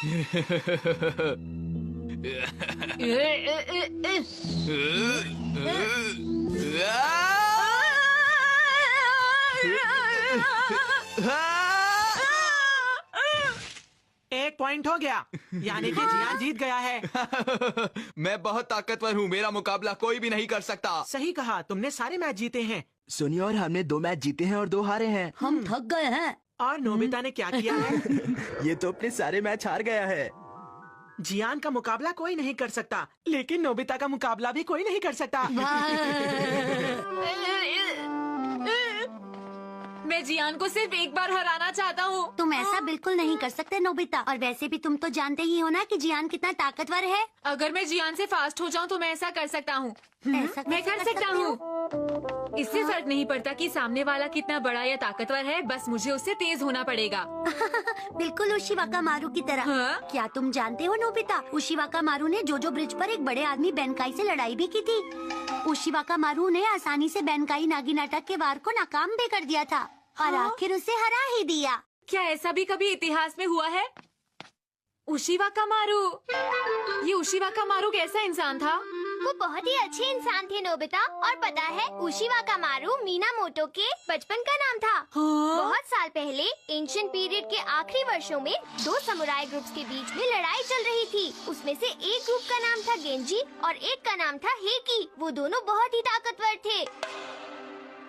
एक पॉइंट हो गया, यानी कि जियान जीत गया है। मैं बहुत ताकतवर हूँ, मेरा मुकाबला कोई भी नहीं कर सकता। सही कहा, तुमने सारे मैच जीते हैं। सुनिए, और हमने 2 मैच जीते हैं और 2 हारे हैं। हम थक गए हैं। और नोबिता ने क्या किया है? ये तो अपने सारे मैच हार गया है। जियान का मुकाबला कोई नहीं कर सकता, लेकिन नोबिता का मुकाबला भी कोई नहीं कर सकता। मैं जियान को सिर्फ एक बार हराना चाहता हूँ। तुम ऐसा बिल्कुल नहीं कर सकते नोबिता, और वैसे भी तुम तो जानते ही हो ना कि जियान कितना ताकतवर है। अगर मैं जियान से फास्ट हो जाऊँ तो मैं ऐसा कर सकता हूँ। ऐसा मैं कर सकता हूँ। इससे फर्क नहीं पड़ता कि सामने वाला कितना बड़ा या ताकतवर है, बस मुझे उससे तेज होना पड़ेगा। बिल्कुल उशिवाका मारू की तरह। हाँ? क्या तुम जानते हो नोबिता, उशिवाका मारू ने जोजो ब्रिज पर एक बड़े आदमी बेनकाई से लड़ाई भी की थी। उशिवाका मारू ने आसानी से बेनकाई नागिनाटा के वार को नाकाम भी कर दिया था और आखिर उसे हरा ही दिया। क्या ऐसा भी कभी इतिहास में हुआ है? उशिवाका मारू, ये उशिवाका मारू कैसा इंसान था? वो बहुत ही अच्छे इंसान थे नोबिता, और पता है उशिवाका मारू मीनामोटो के बचपन का नाम था। बहुत साल पहले एंशिएंट पीरियड के आखिरी वर्षों में 2 समुराई ग्रुप्स के बीच में लड़ाई चल रही थी। उसमें से एक ग्रुप का नाम था गेंजी और एक का नाम था हेकी। वो दोनों बहुत ही ताकतवर थे।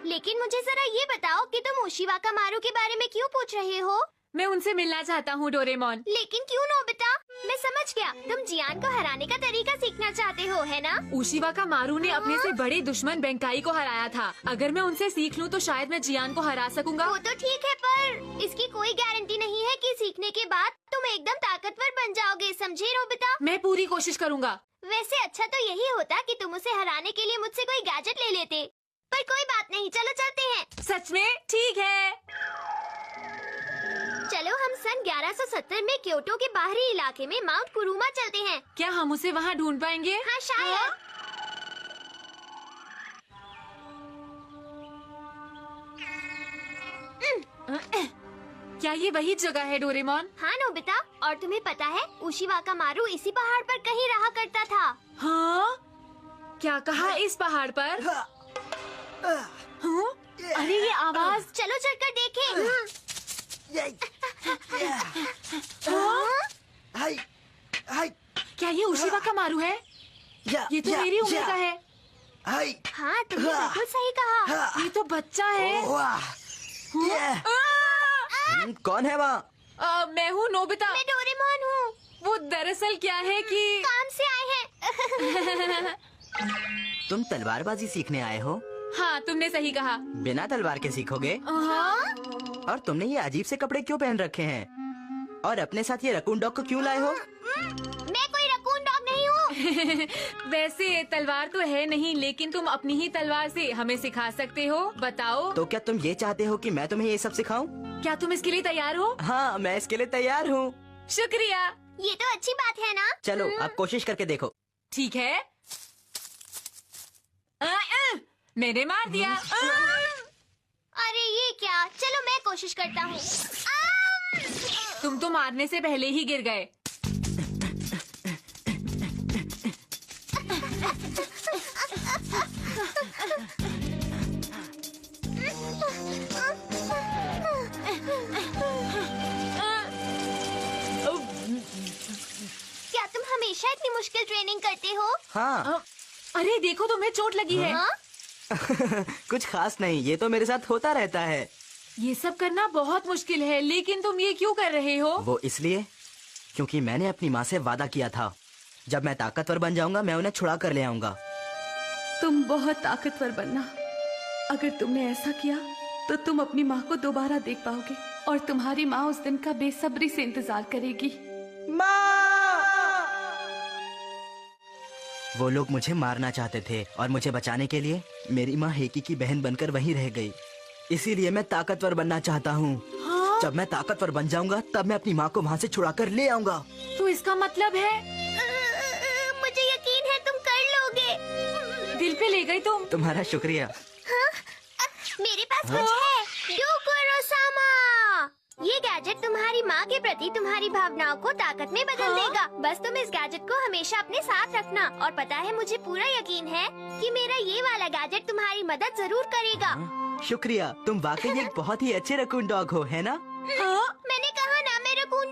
लेकिन मुझे जरा ये बताओ कि तुम उशिवाका मारू के बारे में क्यों पूछ रहे हो? मैं उनसे मिलना चाहता हूँ डोरेमोन। लेकिन क्यों नोबिता? मैं समझ गया, तुम जियान को हराने का तरीका सीखना चाहते हो, है ना? उशिवाका मारू ने अपने से बड़े दुश्मन बेंकाई को हराया था। अगर मैं उनसे सीख लूँ तो शायद मैं जियान को हरा सकूंगा। वो तो ठीक है, पर इसकी कोई गारंटी नहीं है कि सीखने के बाद तुम एकदम ताकतवर बन जाओगे, समझे नोबिता? मैं पूरी कोशिश करूँगा। वैसे अच्छा तो यही होता कि तुम उसे हराने के लिए मुझसे कोई गैजेट ले लेते, पर कोई बात नहीं, चलो चलते हैं। सच में? ठीक है। चलो हम सन 1170 में क्योटो के बाहरी इलाके में माउंट कुरुमा चलते हैं। क्या हम उसे वहाँ ढूंढ पाएंगे? हाँ शायद। क्या ये वही जगह है डोरेमोन? हाँ नोबिता, और तुम्हें पता है उशिवाका मारू इसी पहाड़ पर कहीं रहा करता था। हाँ? क्या कहा, इस पहाड़ पर? हाँ? अरे ये आवाज! चलो चलकर देखें। हाय, हाय, क्या ये उशिवाका मारू है? ये तो मेरी उम्र का है। हाय, हाँ तुमने बिल्कुल सही कहा। ये तो बच्चा है। कौन है वहाँ? मैं हूँ नोबिता। मैं डोरेमोन हूँ। वो दरअसल क्या है कि काम से आए हैं। तुम तलवारबाजी सीखने आए हो? हाँ, तुमने सही कहा। बिना तलवार के सीखोगे? हाँ? और तुमने ये अजीब से कपड़े क्यों पहन रखे हैं? और अपने साथ ये रकून डॉग को क्यों लाए हो? मैं कोई रकून डॉग नहीं हूँ। वैसे तलवार तो है नहीं, लेकिन तुम अपनी ही तलवार से हमें सिखा सकते हो। बताओ। तो क्या तुम ये चाहते हो कि मैं तुम्हें ये सब सिखाऊं? क्या तुम इसके लिए तैयार हो? हाँ, मैं इसके लिए तैयार हूँ। शुक्रिया। ये तो अच्छी बात है ना? चलो अब कोशिश करके देखो। ठीक है। मैंने मार दिया। अरे ये क्या? चलो मैं कोशिश करता हूँ। तुम तो मारने से पहले ही गिर गए। क्या तुम हमेशा इतनी मुश्किल ट्रेनिंग करते हो? हाँ। अरे देखो, तुम्हें चोट लगी है। हाँ? कुछ खास नहीं, ये तो मेरे साथ होता रहता है। ये सब करना बहुत मुश्किल है, लेकिन तुम ये क्यों कर रहे हो? वो इसलिए क्योंकि मैंने अपनी माँ से वादा किया था, जब मैं ताकतवर बन जाऊंगा मैं उन्हें छुड़ा कर ले आऊंगा। तुम बहुत ताकतवर बनना। अगर तुमने ऐसा किया तो तुम अपनी माँ को दोबारा देख पाओगे और तुम्हारी माँ उस दिन का बेसब्री से इंतजार करेगी। वो लोग मुझे मारना चाहते थे और मुझे बचाने के लिए मेरी माँ हेकी की बहन बनकर वहीं रह गई। इसीलिए मैं ताकतवर बनना चाहता हूँ। हाँ? जब मैं ताकतवर बन जाऊंगा तब मैं अपनी माँ को वहाँ से छुड़ा कर ले आऊंगा। तो इसका मतलब है मुझे यकीन है तुम कर लोगे। दिल पे ले गई तुम। तुम्हारा शुक्रिया। मेरे पास कुछ है। डोकोरोसामा, ये गैजेट तुम्हारी माँ के प्रति तुम्हारी भावनाओं को ताकत में बदल देगा। बस तुम इस गैजेट को हमेशा अपने साथ रखना। और पता है, मुझे पूरा यकीन है कि मेरा ये वाला गैजेट तुम्हारी मदद जरूर करेगा। शुक्रिया, तुम वाकई एक बहुत ही अच्छे रकून डॉग हो, है ना? मैंने कहा ना, मैं रकून